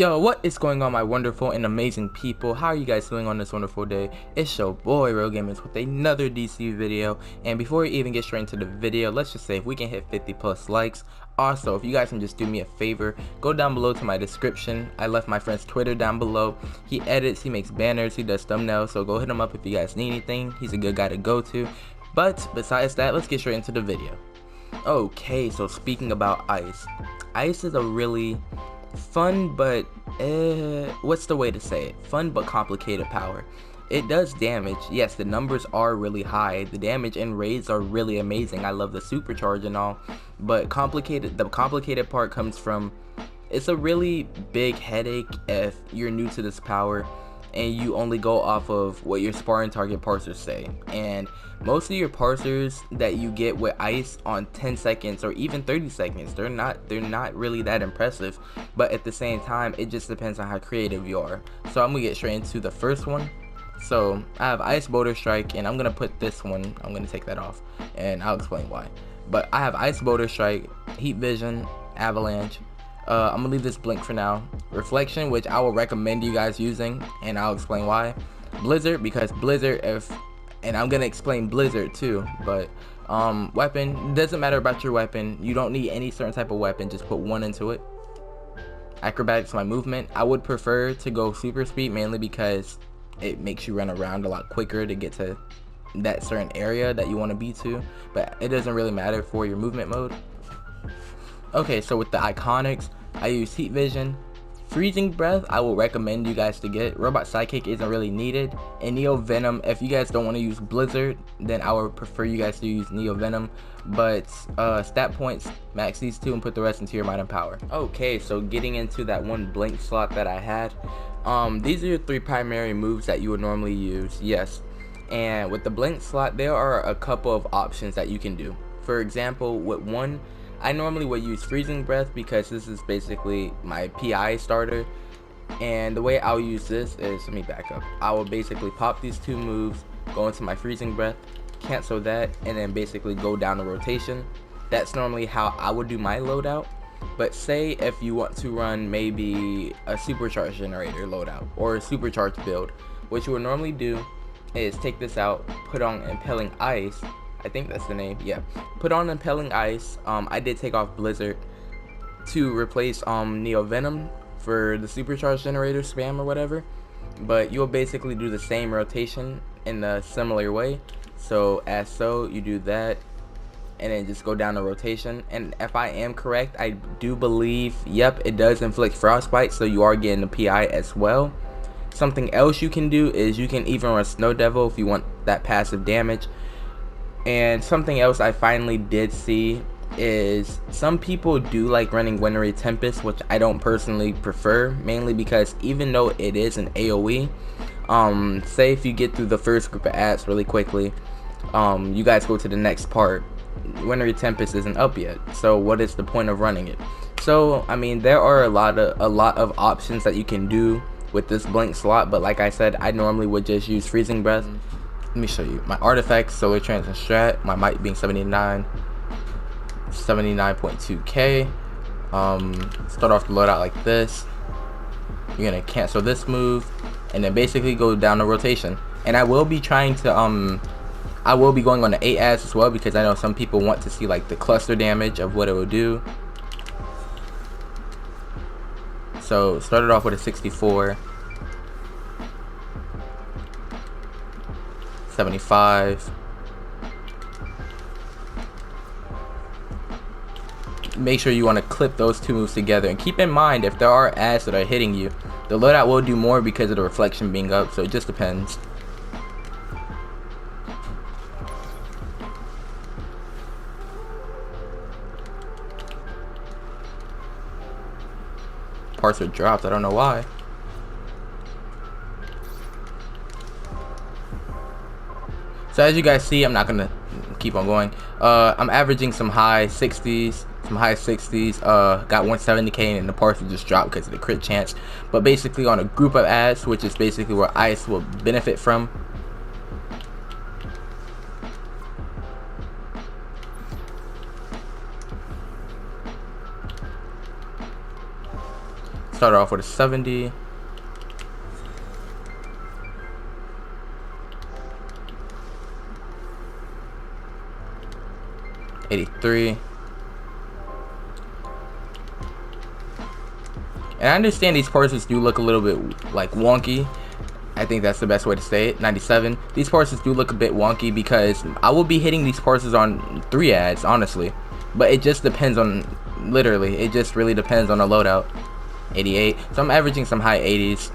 Yo, what is going on, my wonderful and amazing people? How are you guys doing on this wonderful day? It's your boy Real Gamers with another DC video. And before we even get straight into the video, let's just say if we can hit 50 plus likes. Also, if you guys can just do me a favor, go down below to my description. I left my friend's Twitter down below. He edits, he makes banners, he does thumbnails, so go hit him up if you guys need anything. He's a good guy to go to. But besides that, let's get straight into the video. Okay, so speaking about ice. Ice is a really fun but what's the way to say it, fun but complicated power. It does damage. Yes, the numbers are really high, the damage and raids are really amazing. I love the supercharge and all, but the complicated part comes from, it's a really big headache if you're new to this power and you only go off of what your sparring target parsers say. And most of your parsers that you get with ice on 10 seconds or even 30 seconds, they're not really that impressive. But at the same time, it just depends on how creative you are. So I'm gonna get straight into the first one. So I have Ice Boulder Strike, and I'm gonna put this one, I'm gonna take that off and I'll explain why. But I have Ice Boulder Strike, Heat Vision, Avalanche. I'm gonna leave this blink for now. Reflection, which I will recommend you guys using, and I'll explain why. Blizzard, because Blizzard, and I'm gonna explain Blizzard too, but weapon, doesn't matter about your weapon. You don't need any certain type of weapon, just put one into it. Acrobatics, my movement. I would prefer to go super speed, mainly because it makes you run around a lot quicker to get to that certain area that you want to be to, but it doesn't really matter for your movement mode. Okay, so with the iconics, I use Heat Vision. Freezing Breath, I will recommend you guys to get. Robot Sidekick isn't really needed. And Neo Venom, if you guys don't want to use Blizzard, then I would prefer you guys to use Neo Venom. But stat points, max these two and put the rest into your might and power. Okay, so getting into that one blink slot that I had. These are your three primary moves that you would normally use, yes. And with the blink slot, there are a couple of options that you can do. For example, with one, I normally would use Freezing Breath because this is basically my PI starter. And the way I'll use this is, let me back up. I will basically pop these two moves, go into my Freezing Breath, cancel that, and then basically go down the rotation. That's normally how I would do my loadout. But say if you want to run maybe a supercharge generator loadout or a supercharge build, what you would normally do is take this out, put on Impelling Ice. I think that's the name, yeah. Put on Impelling Ice. I did take off Blizzard to replace Neo Venom for the supercharge generator spam or whatever. But you'll basically do the same rotation in a similar way. So you do that and then just go down the rotation. And if I am correct, I do believe, yep, it does inflict frostbite, so you are getting the PI as well. Something else you can do is you can even run Snow Devil if you want that passive damage. And something else I finally did see is some people do like running Wintry Tempest, which I don't personally prefer, mainly because even though it is an AoE, say if you get through the first group of ads really quickly, you guys go to the next part, Wintry Tempest isn't up yet, so what is the point of running it? So I mean, there are a lot of options that you can do with this blink slot, but like I said, I normally would just use Freezing Breath. Let me show you my artifacts. Solar Trance and Strat, my might being 79.2k. Start off the loadout like this. You're gonna cancel this move and then basically go down the rotation. And I will be trying to I will be going on the 8 ads as well, because I know some people want to see like the cluster damage of what it will do. So started off with a 64, 75. Make sure you want to clip those two moves together, and keep in mind if there are ads that are hitting you, the loadout will do more because of the reflection being up, so it just depends. Parts are dropped, I don't know why. So as you guys see, I'm not gonna keep on going. I'm averaging some high 60s, got 170k, and the parts will just drop because of the crit chance. But basically on a group of ads, which is basically where ice will benefit from, Start off with a 70. 83. And I understand these parses do look a little bit like wonky. I think that's the best way to say it. 97. These parses do look a bit wonky because I will be hitting these parses on 3 ads, honestly. But it just depends on, literally, it just really depends on the loadout. 88. So I'm averaging some high 80s.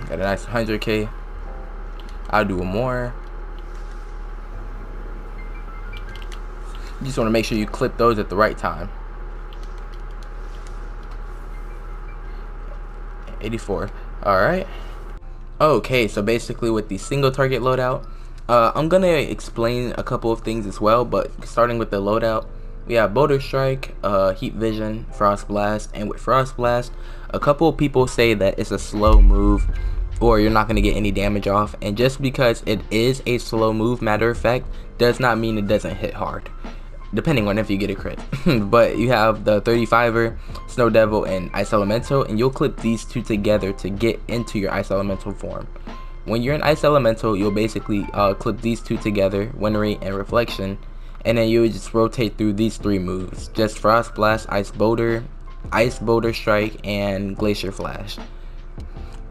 Got a nice 100k. I'll do more. You just want to make sure you clip those at the right time. 84. Alright. Okay, so basically with the single target loadout, I'm gonna explain a couple of things as well, but starting with the loadout, we have Boulder Strike, Heat Vision, Frost Blast, and with Frost Blast, a couple of people say that it's a slow move or you're not going to get any damage off, and just because it is a slow move, matter of fact, does not mean it doesn't hit hard, depending on if you get a crit. But you have the 35er, Snow Devil, and Ice Elemental, and you'll clip these two together to get into your Ice Elemental form. When you're in Ice Elemental, you'll basically clip these two together, Wind Rate and Reflection, and then you would just rotate through these 3 moves, just Frost Blast, Ice Boulder Strike, and Glacier Flash.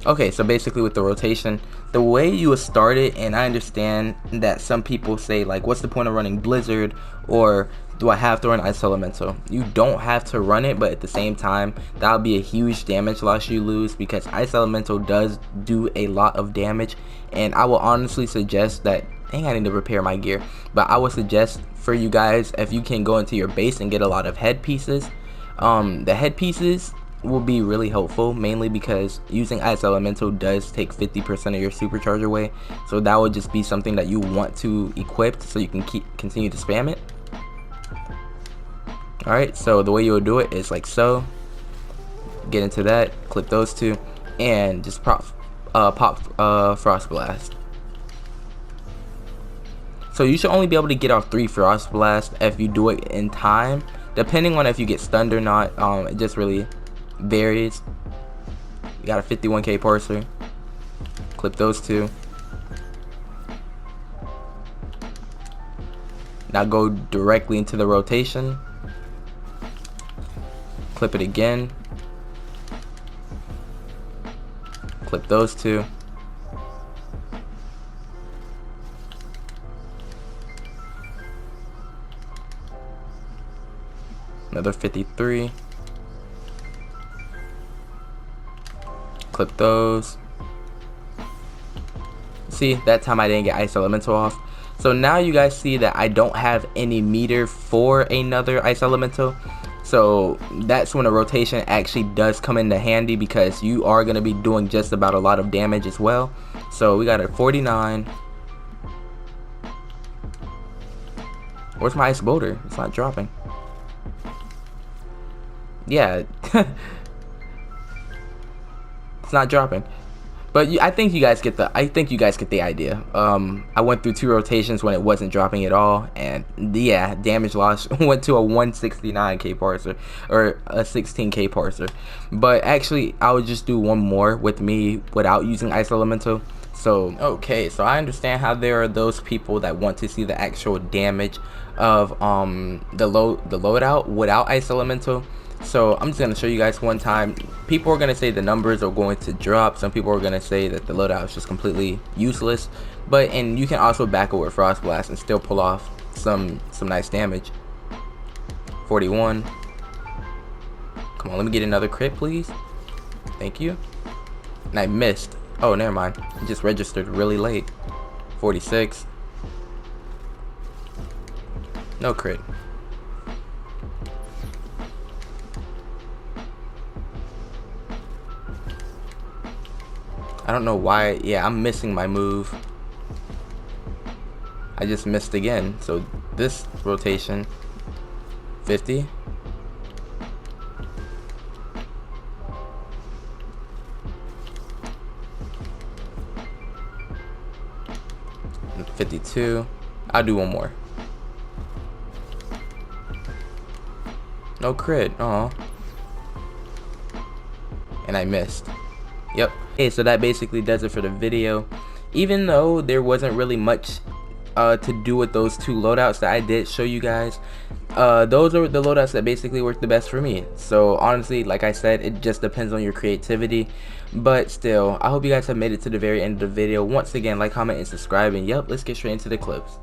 Okay, so basically with the rotation, the way you would start it, and I understand that some people say like, what's the point of running Blizzard, or do I have to run Ice Elemental? You don't have to run it, but at the same time, that'll be a huge damage loss you lose, because Ice Elemental does do a lot of damage, and I will honestly suggest that, dang, I need to repair my gear, but I would suggest for you guys, if you can go into your base and get a lot of headpieces, the headpieces will be really helpful, mainly because using Ice Elemental does take 50% of your supercharge away, so that would just be something that you want to equip so you can continue to spam it. Alright, so the way you would do it is like so. Get into that, clip those two, and just pop Frost Blast. So you should only be able to get off 3 Frost Blast if you do it in time, depending on if you get stunned or not. It just really varies. You got a 51k parser. Clip those two. Now go directly into the rotation. Clip it again. Clip those two. Another 53. Clip those. See, that time I didn't get Ice Elemental off. So now you guys see that I don't have any meter for another Ice Elemental. So that's when a rotation actually does come into handy, because you are going to be doing just about a lot of damage as well. So we got a 49. Where's my Ice Boulder? It's not dropping. Yeah. It's not dropping, but I think you guys get the idea. I went through 2 rotations when it wasn't dropping at all, and yeah, damage loss went to a 169k parser or a 16k parser. But actually, I would just do one more with me without using Ice Elemental. So okay, so I understand how there are those people that want to see the actual damage of the loadout without Ice Elemental. So I'm just going to show you guys one time. People are going to say the numbers are going to drop. Some people are going to say that the loadout is just completely useless. And you can also back it with Frost Blast and still pull off some nice damage. 41. Come on, let me get another crit, please. Thank you. And I missed. Oh, never mind. It just registered really late. 46. No crit. I don't know why. Yeah, I'm missing my move. I just missed again. So this rotation, 50. And 52. I'll do one more. No crit. Aw. And I missed. Yep. Okay, so that basically does it for the video. Even though there wasn't really much to do with those two loadouts that I did show you guys, those are the loadouts that basically work the best for me. So honestly, like I said, it just depends on your creativity. But still, I hope you guys have made it to the very end of the video. Once again, like, comment, and subscribe. And yep, let's get straight into the clips.